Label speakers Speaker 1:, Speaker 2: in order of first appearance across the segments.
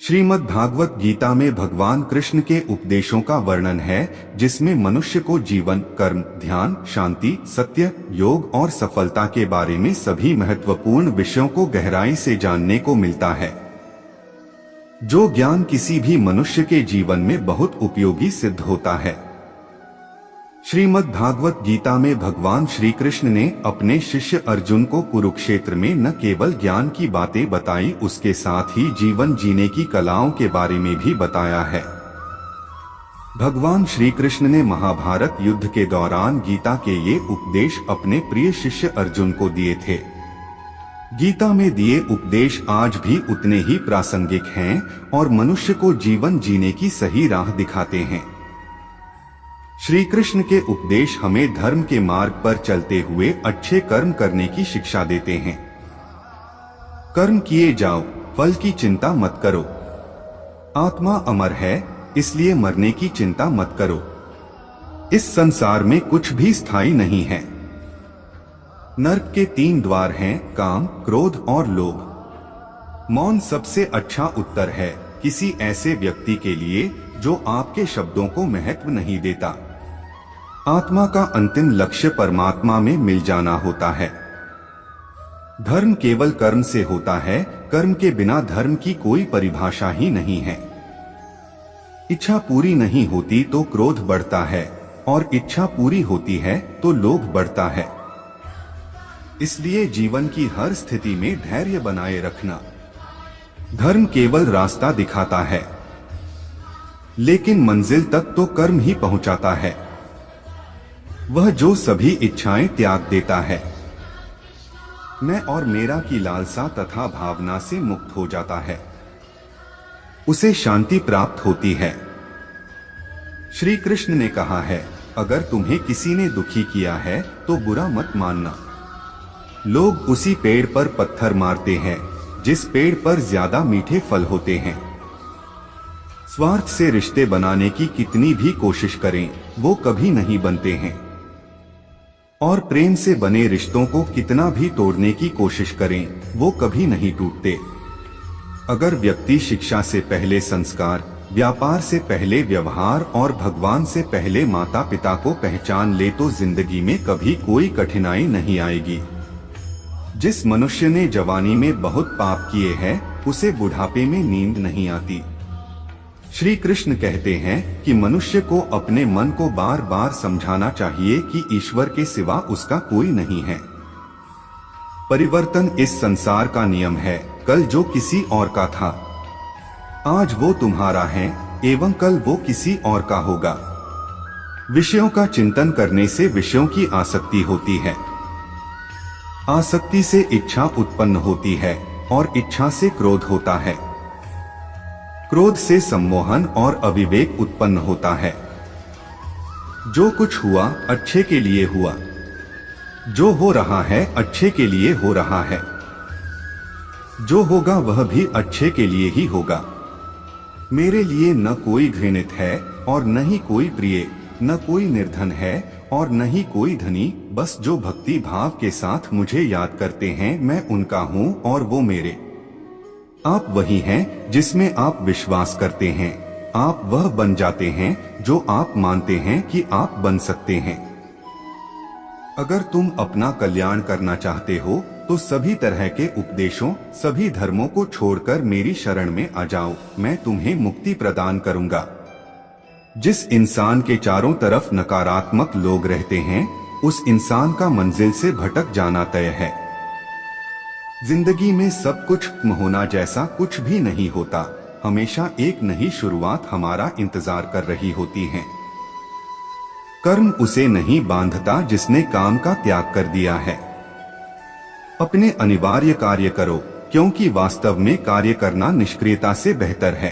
Speaker 1: श्रीमद् भागवत गीता में भगवान कृष्ण के उपदेशों का वर्णन है, जिसमें मनुष्य को जीवन, कर्म, ध्यान, शांति, सत्य, योग और सफलता के बारे में सभी महत्वपूर्ण विषयों को गहराई से जानने को मिलता है, जो ज्ञान किसी भी मनुष्य के जीवन में बहुत उपयोगी सिद्ध होता है। श्रीमद् भागवत गीता में भगवान श्री कृष्ण ने अपने शिष्य अर्जुन को कुरुक्षेत्र में न केवल ज्ञान की बातें बताई, उसके साथ ही जीवन जीने की कलाओं के बारे में भी बताया है। भगवान श्री कृष्ण ने महाभारत युद्ध के दौरान गीता के ये उपदेश अपने प्रिय शिष्य अर्जुन को दिए थे। गीता में दिए उपदेश आज भी उतने ही प्रासंगिक हैं और मनुष्य को जीवन जीने की सही राह दिखाते हैं। श्री कृष्ण के उपदेश हमें धर्म के मार्ग पर चलते हुए अच्छे कर्म करने की शिक्षा देते हैं। कर्म किए जाओ, फल की चिंता मत करो। आत्मा अमर है, इसलिए मरने की चिंता मत करो। इस संसार में कुछ भी स्थायी नहीं है। नरक के 3 द्वार हैं, काम, क्रोध और लोभ। मौन सबसे अच्छा उत्तर है किसी ऐसे व्यक्ति के लिए जो आपके शब्दों को महत्व नहीं देता। आत्मा का अंतिम लक्ष्य परमात्मा में मिल जाना होता है। धर्म केवल कर्म से होता है, कर्म के बिना धर्म की कोई परिभाषा ही नहीं है। इच्छा पूरी नहीं होती तो क्रोध बढ़ता है और इच्छा पूरी होती है तो लोभ बढ़ता है। इसलिए जीवन की हर स्थिति में धैर्य बनाए रखना। धर्म केवल रास्ता दिखाता है, लेकिन मंजिल तक तो कर्म ही पहुंचाता है। वह जो सभी इच्छाएं त्याग देता है, मैं और मेरा की लालसा तथा भावना से मुक्त हो जाता है, उसे शांति प्राप्त होती है। श्री कृष्ण ने कहा है, अगर तुम्हें किसी ने दुखी किया है तो बुरा मत मानना। लोग उसी पेड़ पर पत्थर मारते हैं जिस पेड़ पर ज्यादा मीठे फल होते हैं। स्वार्थ से रिश्ते बनाने की कितनी भी कोशिश करें, वो कभी नहीं बनते हैं, और प्रेम से बने रिश्तों को कितना भी तोड़ने की कोशिश करें, वो कभी नहीं टूटते। अगर व्यक्ति शिक्षा से पहले संस्कार, व्यापार से पहले व्यवहार और भगवान से पहले माता पिता को पहचान ले तो जिंदगी में कभी कोई कठिनाई नहीं आएगी। जिस मनुष्य ने जवानी में बहुत पाप किए हैं, उसे बुढ़ापे में नींद नहीं आती। श्री कृष्ण कहते हैं कि मनुष्य को अपने मन को बार बार समझाना चाहिए कि ईश्वर के सिवा उसका कोई नहीं है। परिवर्तन इस संसार का नियम है। कल जो किसी और का था, आज वो तुम्हारा है एवं कल वो किसी और का होगा। विषयों का चिंतन करने से विषयों की आसक्ति होती है। आसक्ति से इच्छा उत्पन्न होती है और इच्छा से क्रोध होता है। क्रोध से सम्मोहन और अविवेक उत्पन्न होता है। जो कुछ हुआ अच्छे के लिए हुआ, जो हो रहा है अच्छे के लिए हो रहा है, जो होगा वह भी अच्छे के लिए ही होगा। मेरे लिए न कोई घृणित है और न ही कोई प्रिय, न कोई निर्धन है और न ही कोई धनी। बस जो भक्ति भाव के साथ मुझे याद करते हैं, मैं उनका हूँ और वो मेरे। आप वही हैं जिसमें आप विश्वास करते हैं। आप वह बन जाते हैं जो आप मानते हैं कि आप बन सकते हैं। अगर तुम अपना कल्याण करना चाहते हो तो सभी तरह के उपदेशों, सभी धर्मों को छोड़कर मेरी शरण में आ जाओ, मैं तुम्हें मुक्ति प्रदान करूंगा। जिस इंसान के चारों तरफ नकारात्मक लोग रहते हैं, उस इंसान का मंजिल से भटक जाना तय है। जिंदगी में सब कुछ होना जैसा कुछ भी नहीं होता। हमेशा एक नई शुरुआत हमारा इंतजार कर रही होती है। कर्म उसे नहीं बांधता जिसने काम का त्याग कर दिया है। अपने अनिवार्य कार्य करो, क्योंकि वास्तव में कार्य करना निष्क्रियता से बेहतर है।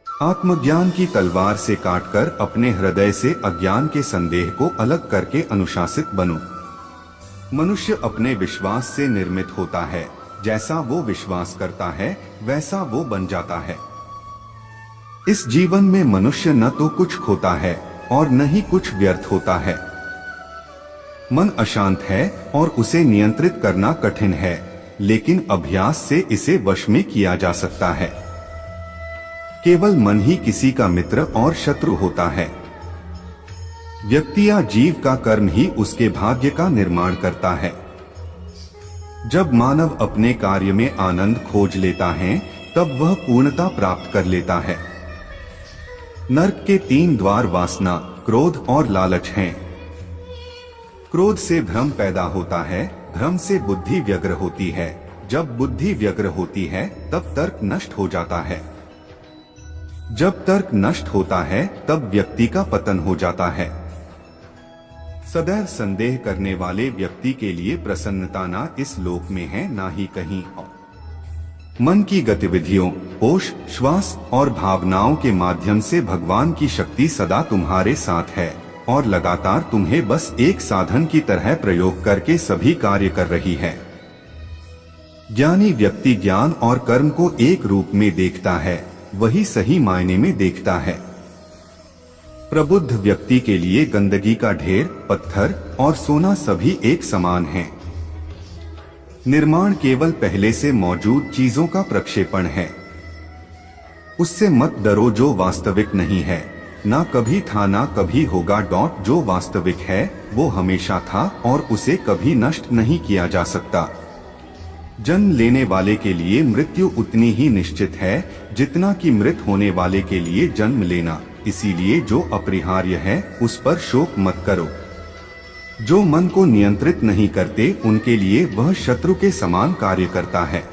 Speaker 1: आत्मज्ञान की तलवार से काटकर अपने हृदय से अज्ञान के संदेह को अलग करके अनुशासित बनो। मनुष्य अपने विश्वास से निर्मित होता है। जैसा वो विश्वास करता है वैसा वो बन जाता है। इस जीवन में मनुष्य न तो कुछ खोता है और न ही कुछ व्यर्थ होता है। मन अशांत है और उसे नियंत्रित करना कठिन है, लेकिन अभ्यास से इसे वश में किया जा सकता है। केवल मन ही किसी का मित्र और शत्रु होता है। व्यक्ति या जीव का कर्म ही उसके भाग्य का निर्माण करता है। जब मानव अपने कार्य में आनंद खोज लेता है तब वह पूर्णता प्राप्त कर लेता है। नरक के 3 द्वार वासना, क्रोध और लालच हैं। क्रोध से भ्रम पैदा होता है, भ्रम से बुद्धि व्यग्र होती है, जब बुद्धि व्यग्र होती है तब तर्क नष्ट हो जाता है, जब तर्क नष्ट होता है तब व्यक्ति का पतन हो जाता है। सदैव संदेह करने वाले व्यक्ति के लिए प्रसन्नता ना इस लोक में है ना ही कहीं और। मन की गतिविधियों, होश, श्वास और भावनाओं के माध्यम से भगवान की शक्ति सदा तुम्हारे साथ है और लगातार तुम्हें बस एक साधन की तरह प्रयोग करके सभी कार्य कर रही है। ज्ञानी व्यक्ति ज्ञान और कर्म को एक रूप में देखता है, वही सही मायने में देखता है। प्रबुद्ध व्यक्ति के लिए गंदगी का ढेर, पत्थर और सोना सभी एक समान हैं। निर्माण केवल पहले से मौजूद चीजों का प्रक्षेपण है। उससे मत डरो जो वास्तविक नहीं है, ना कभी था ना कभी होगा। जो वास्तविक है वो हमेशा था और उसे कभी नष्ट नहीं किया जा सकता। जन्म लेने वाले के लिए मृत्यु उतनी ही निश्चित है जितना कि मृत होने वाले के लिए जन्म लेना। इसीलिए जो अपरिहार्य है उस पर शोक मत करो। जो मन को नियंत्रित नहीं करते उनके लिए वह शत्रु के समान कार्य करता है।